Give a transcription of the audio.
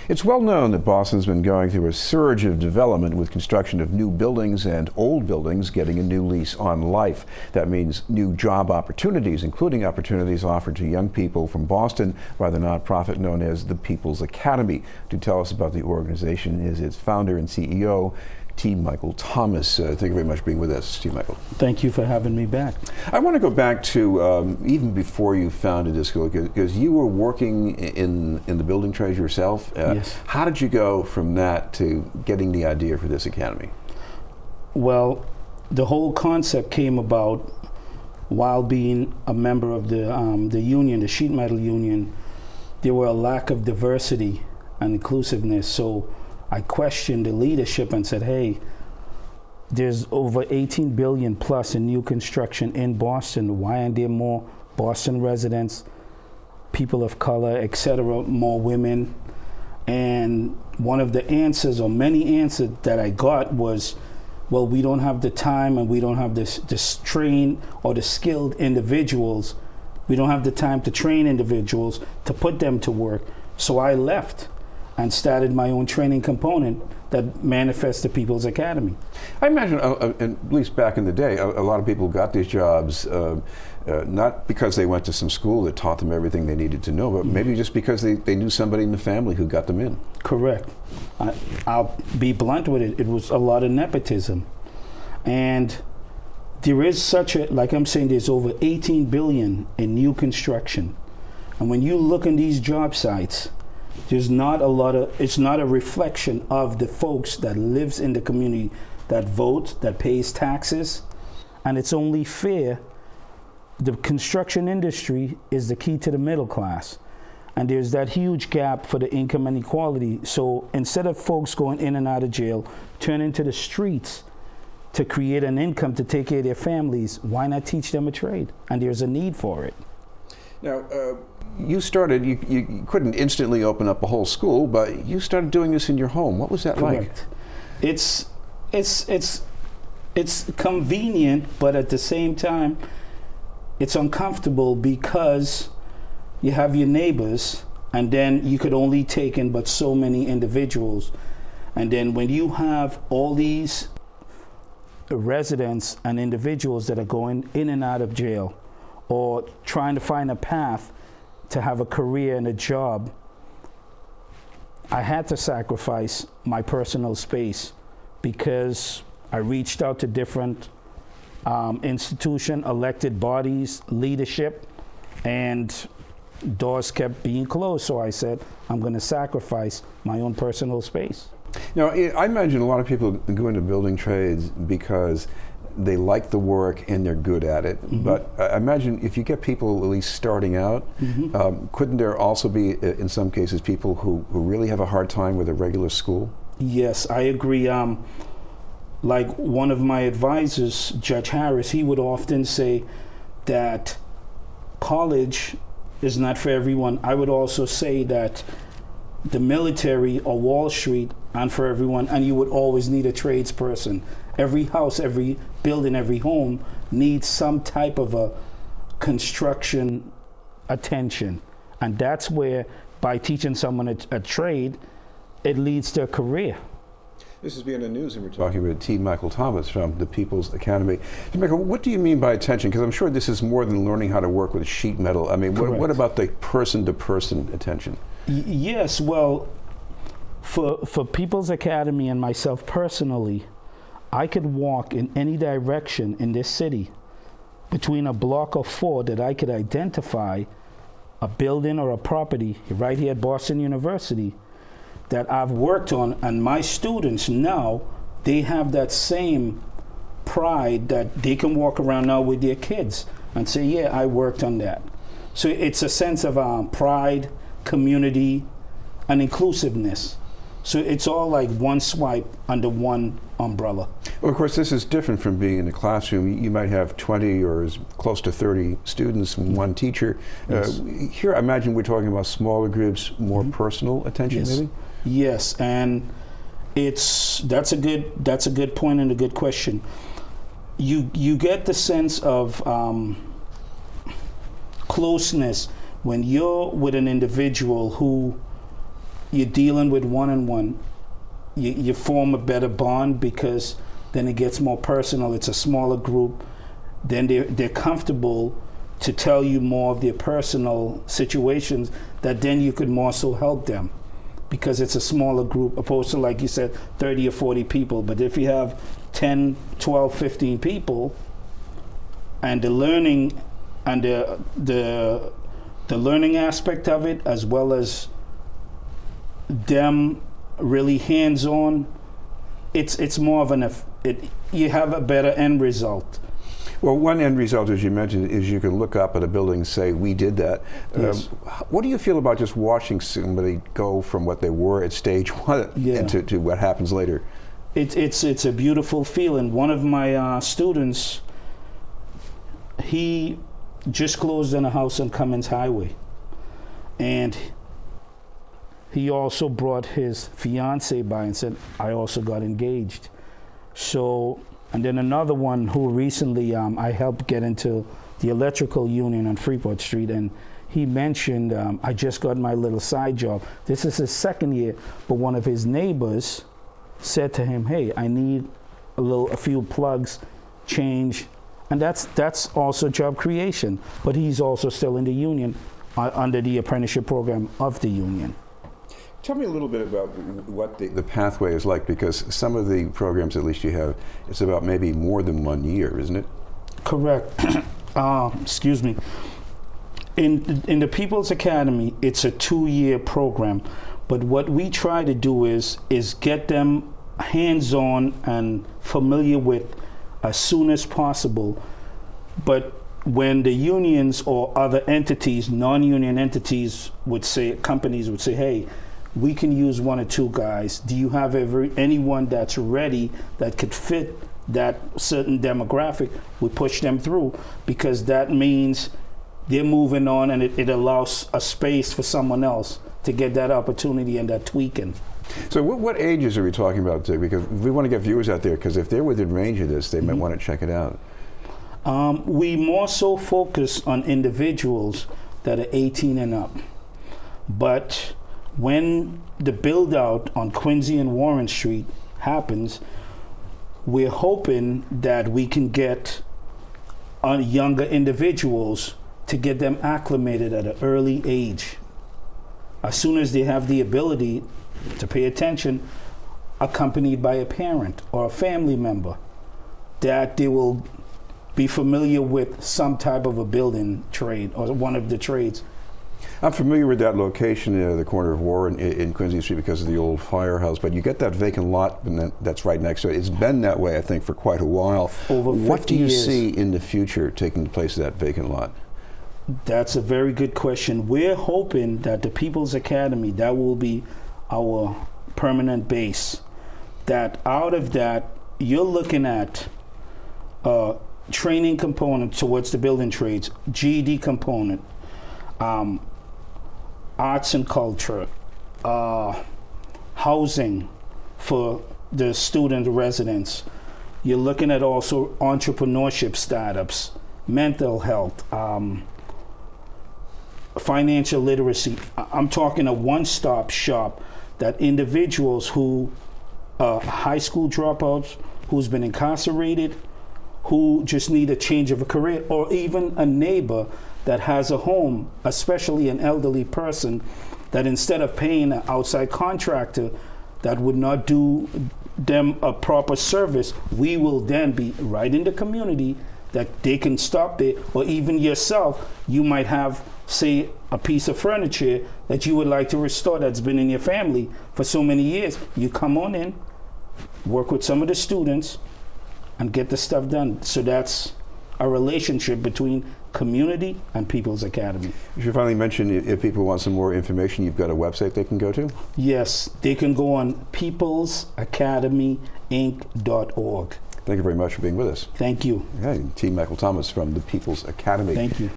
It's well known that Boston's been going through a surge of development with construction of new buildings and old buildings getting a new lease on life. That means new job opportunities, including opportunities offered to young people from Boston by the nonprofit known as the People's Academy. To tell us about the organization is its founder and CEO, T. Michael Thomas. Thank you very much for being with us, T. Michael. Thank you for having me back. I want to go back to even before you founded this school, because you were working in the building trades yourself. Yes. How did you go from that to getting the idea for this academy? Well, the whole concept came about while being a member of the union, the sheet metal union. There were a lack of diversity and inclusiveness, so I questioned the leadership and said, hey, there's over 18 billion plus in new construction in Boston. Why aren't there more Boston residents, people of color, etc., more women? And one of the answers, or many answers that I got was, well, we don't have the time and we don't have this trained or the skilled individuals. We don't have the time to train individuals to put them to work. So I left and started my own training component that manifests the People's Academy. I imagine, at least back in the day, a lot of people got these jobs not because they went to some school that taught them everything they needed to know, but maybe just because they knew somebody in the family who got them in. Correct. I'll be blunt with it. It was a lot of nepotism. And there is such a, like I'm saying, there's over 18 billion in new construction. And when you look in these job sites, there's not a lot of, it's not a reflection of the folks that lives in the community, that vote, that pays taxes. And it's only fair. The construction industry is the key to the middle class. And there's that huge gap for the income inequality. So instead of folks going in and out of jail, turning to the streets to create an income to take care of their families, why not teach them a trade? And there's a need for it. Now, you started, you couldn't instantly open up a whole school, but you started doing this in your home. What was that Correct. It's convenient, but at the same time, it's uncomfortable because you have your neighbors, and then you could only take in but so many individuals. And then when you have all these residents and individuals that are going in and out of jail or trying to find a path to have a career and a job, I had to sacrifice my personal space because I reached out to different institution, elected bodies, leadership, and doors kept being closed. So I said, I'm going to sacrifice my own personal space. Now, I imagine a lot of people go into building trades because they like the work and they're good at it. Mm-hmm. But I imagine if you get people at least starting out, couldn't there also be, in some cases, people who really have a hard time with a regular school? Yes, I agree. Like one of my advisors, Judge Harris, he would often say that college is not for everyone. I would also say that the military or Wall Street aren't for everyone, and you would always need a tradesperson. Every house, every building, every home needs some type of a construction attention. And that's where, by teaching someone a trade, it leads to a career. This is being the news, and we're talking with T. Michael Thomas from the People's Academy. T. Michael, what do you mean by attention? Because I'm sure this is more than learning how to work with sheet metal. I mean, what about the person-to-person attention? Yes, well, for People's Academy and myself personally, I could walk in any direction in this city between a block of 4 that I could identify a building or a property right here at Boston University that I've worked on, and my students now, they have that same pride that they can walk around now with their kids and say, yeah, I worked on that. So it's a sense of pride, community, and inclusiveness. So it's all like one swipe under one umbrella. Well, of course, this is different from being in a classroom. You might have 20 or as close to 30 students and one teacher. Yes. Here, I imagine we're talking about smaller groups, more personal attention, yes. maybe? Yes, and that's a good point and a good question. You get the sense of closeness when you're with an individual who you're dealing with one-on-one, you form a better bond because then it gets more personal. It's a smaller group. Then they're comfortable to tell you more of their personal situations that then you could more so help them because it's a smaller group opposed to, like you said, 30 or 40 people. But if you have 10, 12, 15 people, and the learning and the learning aspect of it, as well as them really hands-on, it's more of you have a better end result. Well, one end result, as you mentioned, is you can look up at a building and say, we did that. Yes. What do you feel about just watching somebody go from what they were at stage one to what happens later? It's a beautiful feeling. One of my students, he just closed on a house on Cummins Highway. And he also brought his fiance by and said, I also got engaged. So, and then another one who recently I helped get into the electrical union on Freeport Street, and he mentioned, I just got my little side job. This is his second year, but one of his neighbors said to him, hey, I need a few plugs change. And that's also job creation, but he's also still in the union under the apprenticeship program of the union. Tell me a little bit about what the pathway is like, because some of the programs, at least you have, it's about maybe more than 1 year, isn't it? Correct. Excuse me. In the People's Academy, it's a 2-year program, but what we try to do is get them hands-on and familiar with as soon as possible. But when the unions or other entities, non-union entities companies would say, hey, we can use 1 or 2 guys. Do you have anyone that's ready that could fit that certain demographic? We push them through because that means they're moving on, and it allows a space for someone else to get that opportunity and that tweaking. So what ages are we talking about, Dick? Because we want to get viewers out there, because if they're within range of this, they might want to check it out. We more so focus on individuals that are 18 and up. But when the build out on Quincy and Warren Street happens, we're hoping that we can get younger individuals to get them acclimated at an early age. As soon as they have the ability to pay attention, accompanied by a parent or a family member, that they will be familiar with some type of a building trade or one of the trades. I'm familiar with that location, the corner of Warren in Quincy Street, because of the old firehouse, but you get that vacant lot and that's right next to it. It's been that way, I think, for quite a while. Over 50 What do you years. see in the future taking place of that vacant lot? That's a very good question. We're hoping that the People's Academy, that will be our permanent base. That out of that, you're looking at training component towards the building trades, GED component, arts and culture, housing for the student residents. You're looking at also entrepreneurship startups, mental health, financial literacy. I'm talking a one-stop shop that individuals who high school dropouts, who's been incarcerated, who just need a change of a career, or even a neighbor that has a home, especially an elderly person, that instead of paying an outside contractor that would not do them a proper service, we will then be right in the community that they can stop there. Or even yourself, you might have, say, a piece of furniture that you would like to restore that's been in your family for so many years. You come on in, work with some of the students, and get the stuff done. So that's a relationship between community and People's Academy. You should finally mention, if people want some more information, you've got a website they can go to? Yes, they can go on peoplesacademyinc.org. Thank you very much for being with us. Thank you. Okay, T. Michael Thomas from the People's Academy. Thank you.